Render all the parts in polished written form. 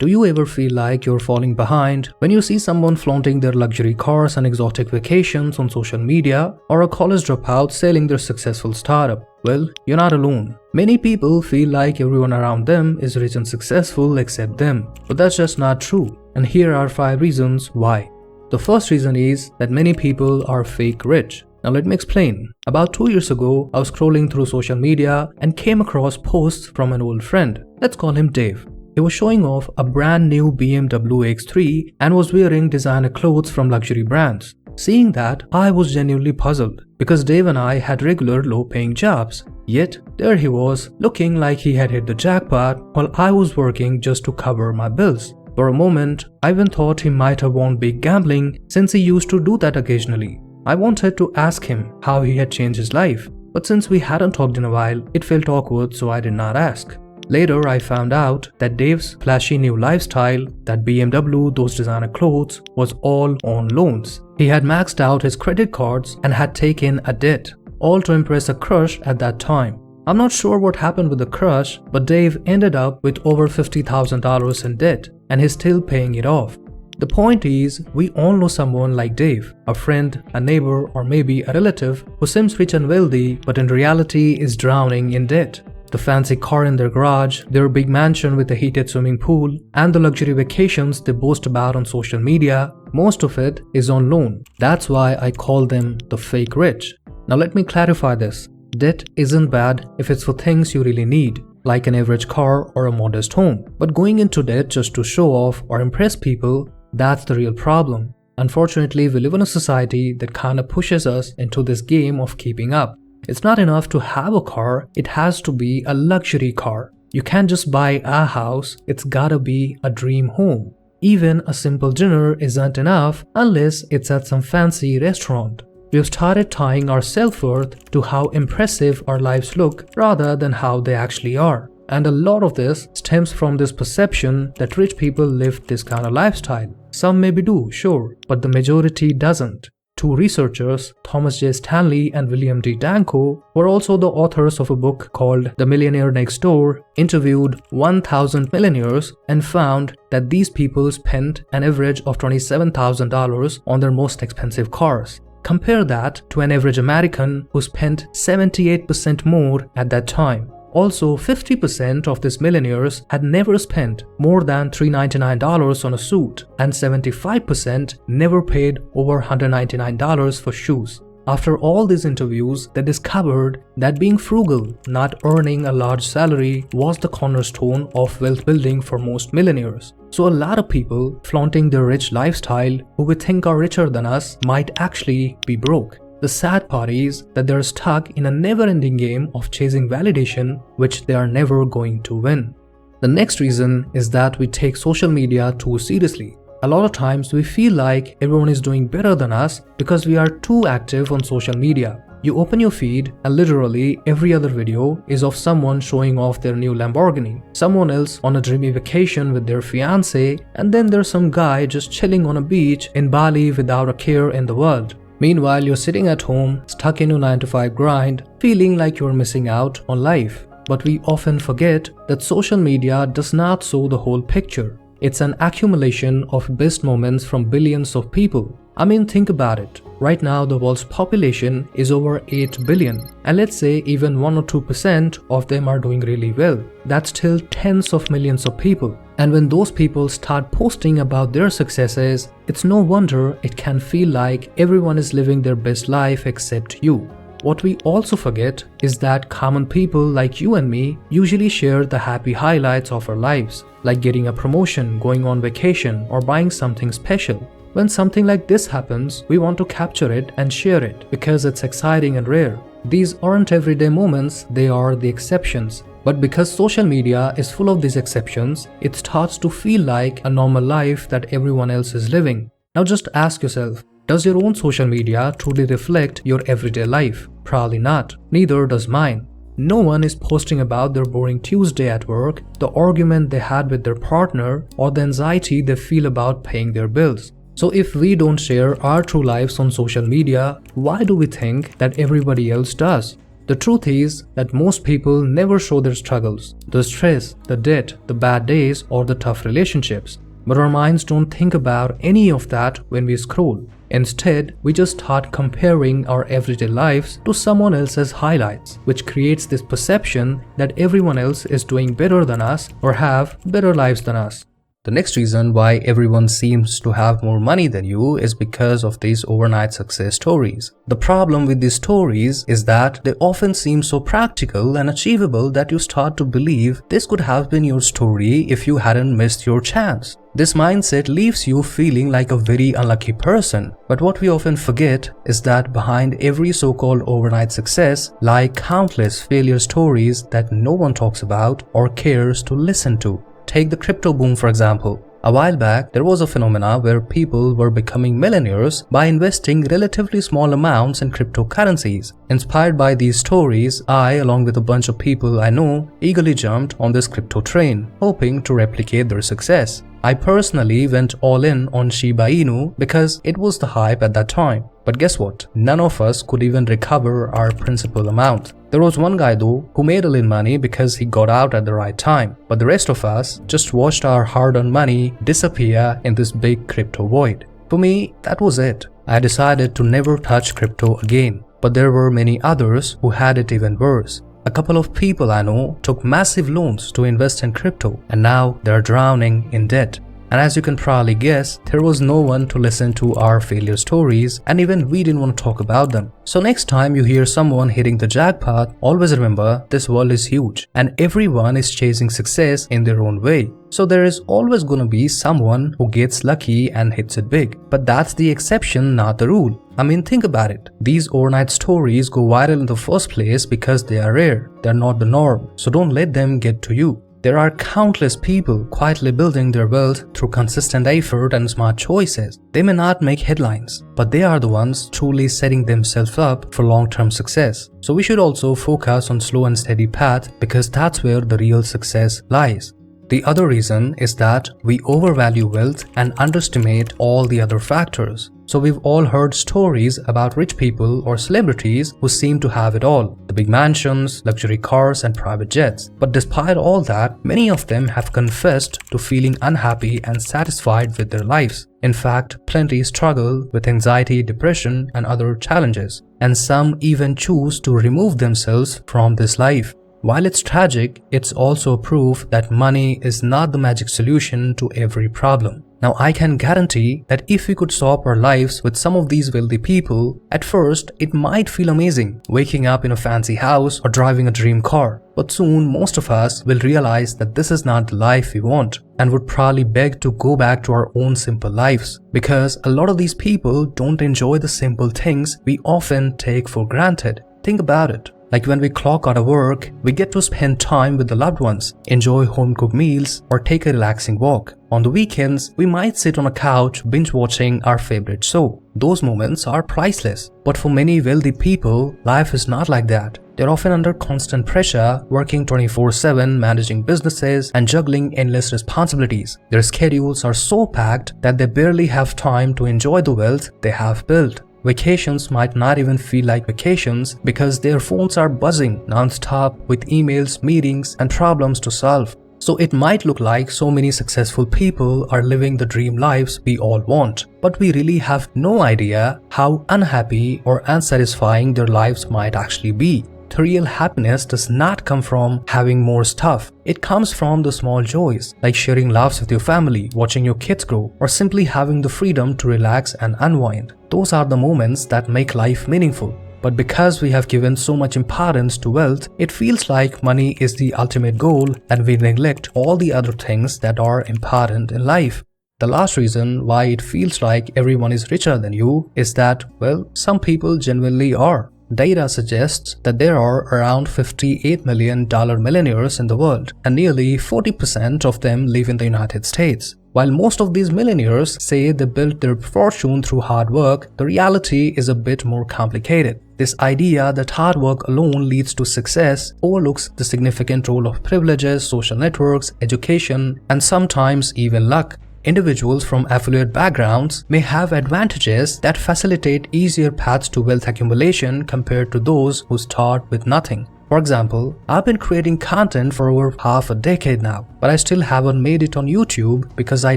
Do you ever feel like you're falling behind when you see someone flaunting their luxury cars and exotic vacations on social media, or a college dropout selling their successful startup? Well, you're not alone. Many people feel like everyone around them is rich and successful except them, but that's just not true. And here are 5 reasons why. The first reason is that many people are fake rich. Now let me explain. About 2 years ago, I was scrolling through social media and came across posts from an old friend. Let's call him Dave. He was showing off a brand new BMW X3 and was wearing designer clothes from luxury brands. Seeing that, I was genuinely puzzled because Dave and I had regular low-paying jobs. Yet, there he was, looking like he had hit the jackpot while I was working just to cover my bills. For a moment, I even thought he might have won big gambling since he used to do that occasionally. I wanted to ask him how he had changed his life, but since we hadn't talked in a while, it felt awkward, so I did not ask. Later, I found out that Dave's flashy new lifestyle, that BMW, those designer clothes, was all on loans. He had maxed out his credit cards and had taken a debt, all to impress a crush at that time. I'm not sure what happened with the crush, but Dave ended up with over $50,000 in debt, and he's still paying it off. The point is, we all know someone like Dave, a friend, a neighbor, or maybe a relative who seems rich and wealthy but in reality is drowning in debt. The fancy car in their garage, their big mansion with a heated swimming pool, and the luxury vacations they boast about on social media, most of it is on loan. That's why I call them the fake rich. Now let me clarify this. Debt isn't bad if it's for things you really need, like an average car or a modest home. But going into debt just to show off or impress people, that's the real problem. Unfortunately, we live in a society that kinda pushes us into this game of keeping up. It's not enough to have a car, it has to be a luxury car. You can't just buy a house, it's gotta be a dream home. Even a simple dinner isn't enough unless it's at some fancy restaurant. We've started tying our self-worth to how impressive our lives look rather than how they actually are. And a lot of this stems from this perception that rich people live this kind of lifestyle. Some maybe do, sure, but the majority doesn't. 2 researchers, Thomas J. Stanley and William D. Danko, were also the authors of a book called The Millionaire Next Door, interviewed 1,000 millionaires and found that these people spent an average of $27,000 on their most expensive cars. Compare that to an average American who spent 78% more at that time. Also, 50% of these millionaires had never spent more than $399 on a suit, and 75% never paid over $199 for shoes. After all these interviews, they discovered that being frugal, not earning a large salary, was the cornerstone of wealth building for most millionaires. So a lot of people flaunting their rich lifestyle who we think are richer than us might actually be broke. The sad part is that they're stuck in a never-ending game of chasing validation which they are never going to win. The next reason is that we take social media too seriously. A lot of times we feel like everyone is doing better than us because we are too active on social media. You open your feed and literally every other video is of someone showing off their new Lamborghini, someone else on a dreamy vacation with their fiancé, and then there's some guy just chilling on a beach in Bali without a care in the world. Meanwhile, you're sitting at home, stuck in your 9-to-5 grind, feeling like you're missing out on life. But we often forget that social media does not show the whole picture. It's an accumulation of best moments from billions of people. I mean, think about it. Right now, the world's population is over 8 billion. And let's say even 1 or 2% of them are doing really well. That's still tens of millions of people. And when those people start posting about their successes, it's no wonder it can feel like everyone is living their best life except you. What we also forget is that common people like you and me usually share the happy highlights of our lives, like getting a promotion, going on vacation, or buying something special. When something like this happens, we want to capture it and share it because it's exciting and rare. These aren't everyday moments, they are the exceptions. But because social media is full of these exceptions, it starts to feel like a normal life that everyone else is living. Now just ask yourself, does your own social media truly reflect your everyday life? Probably not. Neither does mine. No one is posting about their boring Tuesday at work, the argument they had with their partner, or the anxiety they feel about paying their bills. So if we don't share our true lives on social media, why do we think that everybody else does? The truth is that most people never show their struggles, the stress, the debt, the bad days, or the tough relationships. But our minds don't think about any of that when we scroll. Instead, we just start comparing our everyday lives to someone else's highlights, which creates this perception that everyone else is doing better than us or have better lives than us. The next reason why everyone seems to have more money than you is because of these overnight success stories. The problem with these stories is that they often seem so practical and achievable that you start to believe this could have been your story if you hadn't missed your chance. This mindset leaves you feeling like a very unlucky person. But what we often forget is that behind every so-called overnight success lie countless failure stories that no one talks about or cares to listen to. Take the crypto boom for example. A while back, there was a phenomena where people were becoming millionaires by investing relatively small amounts in cryptocurrencies. Inspired by these stories, I, along with a bunch of people I know, eagerly jumped on this crypto train, hoping to replicate their success. I personally went all in on Shiba Inu because it was the hype at that time. But guess what? None of us could even recover our principal amount. There was one guy though who made a little money because he got out at the right time. But the rest of us just watched our hard-earned money disappear in this big crypto void. For me, that was it. I decided to never touch crypto again. But there were many others who had it even worse. A couple of people I know took massive loans to invest in crypto and now they're drowning in debt. And as you can probably guess, there was no one to listen to our failure stories and even we didn't want to talk about them. So next time you hear someone hitting the jackpot, always remember this world is huge and everyone is chasing success in their own way. So there is always going to be someone who gets lucky and hits it big. But that's the exception, not the rule. I mean, think about it. These overnight stories go viral in the first place because they are rare. They're not the norm. So don't let them get to you. There are countless people quietly building their wealth through consistent effort and smart choices. They may not make headlines, but they are the ones truly setting themselves up for long-term success. So we should also focus on slow and steady path because that's where the real success lies. The other reason is that we overvalue wealth and underestimate all the other factors. So we've all heard stories about rich people or celebrities who seem to have it all. The big mansions, luxury cars and private jets. But despite all that, many of them have confessed to feeling unhappy and satisfied with their lives. In fact, plenty struggle with anxiety, depression and other challenges. And some even choose to remove themselves from this life. While it's tragic, it's also proof that money is not the magic solution to every problem. Now I can guarantee that if we could swap our lives with some of these wealthy people, at first it might feel amazing, waking up in a fancy house or driving a dream car. But soon most of us will realize that this is not the life we want and would probably beg to go back to our own simple lives. Because a lot of these people don't enjoy the simple things we often take for granted. Think about it. Like when we clock out of work, we get to spend time with the loved ones, enjoy home-cooked meals, or take a relaxing walk. On the weekends, we might sit on a couch binge-watching our favorite show. Those moments are priceless. But for many wealthy people, life is not like that. They're often under constant pressure, working 24/7, managing businesses, and juggling endless responsibilities. Their schedules are so packed that they barely have time to enjoy the wealth they have built. Vacations might not even feel like vacations because their phones are buzzing non-stop with emails, meetings, and problems to solve. So it might look like so many successful people are living the dream lives we all want, but we really have no idea how unhappy or unsatisfying their lives might actually be. The real happiness does not come from having more stuff. It comes from the small joys, like sharing laughs with your family, watching your kids grow, or simply having the freedom to relax and unwind. Those are the moments that make life meaningful. But because we have given so much importance to wealth, it feels like money is the ultimate goal and we neglect all the other things that are important in life. The last reason why it feels like everyone is richer than you is that, well, some people genuinely are. Data suggests that there are around $58 million millionaires in the world, and nearly 40% of them live in the United States. While most of these millionaires say they built their fortune through hard work, the reality is a bit more complicated. This idea that hard work alone leads to success overlooks the significant role of privileges, social networks, education, and sometimes even luck. Individuals from affluent backgrounds may have advantages that facilitate easier paths to wealth accumulation compared to those who start with nothing. For example, I've been creating content for over half a decade now, but I still haven't made it on YouTube because I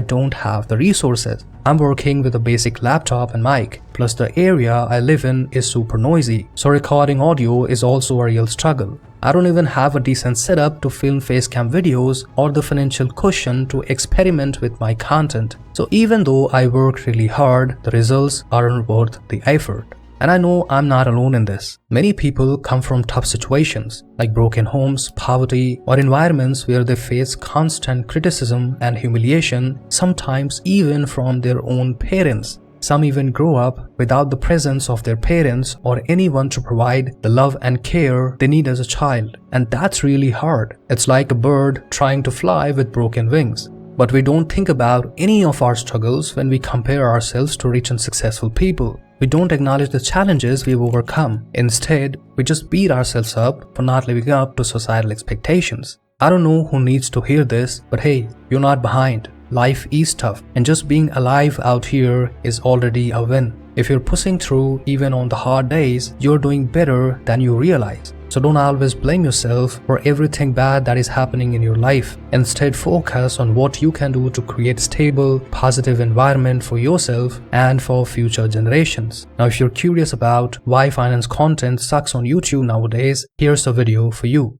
don't have the resources. I'm working with a basic laptop and mic, plus the area I live in is super noisy, so recording audio is also a real struggle. I don't even have a decent setup to film facecam videos or the financial cushion to experiment with my content. So even though I work really hard, the results aren't worth the effort. And I know I'm not alone in this. Many people come from tough situations, like broken homes, poverty, or environments where they face constant criticism and humiliation, sometimes even from their own parents. Some even grow up without the presence of their parents or anyone to provide the love and care they need as a child. And that's really hard. It's like a bird trying to fly with broken wings. But we don't think about any of our struggles when we compare ourselves to rich and successful people. We don't acknowledge the challenges we've overcome. Instead, we just beat ourselves up for not living up to societal expectations. I don't know who needs to hear this, but hey, you're not behind. Life is tough, and just being alive out here is already a win. If you're pushing through even on the hard days, you're doing better than you realize. So don't always blame yourself for everything bad that is happening in your life. Instead, focus on what you can do to create stable, positive environment for yourself and for future generations. Now, if you're curious about why finance content sucks on YouTube nowadays, here's a video for you.